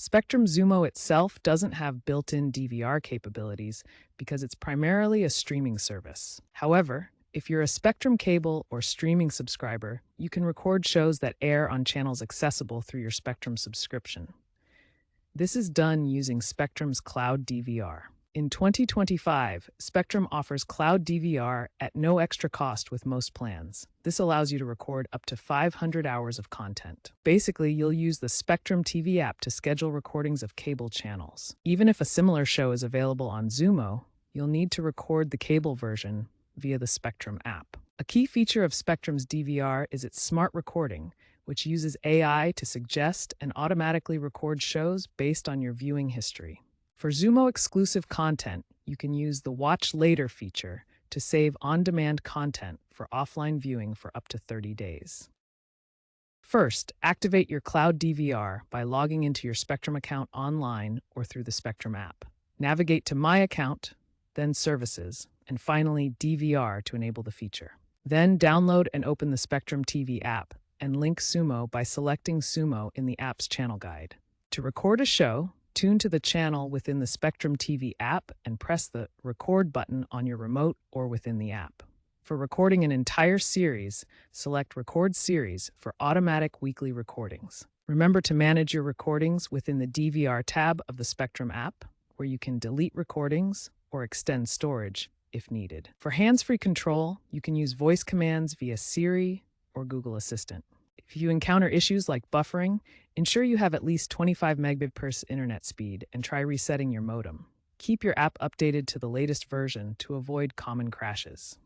Spectrum Xumo itself doesn't have built-in DVR capabilities because it's primarily a streaming service. However, if you're a Spectrum cable or streaming subscriber, you can record shows that air on channels accessible through your Spectrum subscription. This is done using Spectrum's Cloud DVR. In 2025, Spectrum offers Cloud DVR at no extra cost with most plans. This allows you to record up to 500 hours of content. Basically, you'll use the Spectrum TV app to schedule recordings of cable channels. Even if a similar show is available on Xumo, you'll need to record the cable version via the Spectrum app. A key feature of Spectrum's DVR is its smart recording, which uses AI to suggest and automatically record shows based on your viewing history. For Xumo exclusive content, you can use the Watch Later feature to save on-demand content for offline viewing for up to 30 days. First, activate your Cloud DVR by logging into your Spectrum account online or through the Spectrum app. Navigate to My Account, then Services, and finally DVR to enable the feature. Then download and open the Spectrum TV app and link Xumo by selecting Xumo in the app's channel guide. To record a show, tune to the channel within the Spectrum TV app and press the Record button on your remote or within the app. For recording an entire series, select Record Series for automatic weekly recordings. Remember to manage your recordings within the DVR tab of the Spectrum app, where you can delete recordings or extend storage if needed. For hands-free control, you can use voice commands via Siri or Google Assistant. If you encounter issues like buffering, ensure you have at least 25 megabit per second internet speed and try resetting your modem. Keep your app updated to the latest version to avoid common crashes.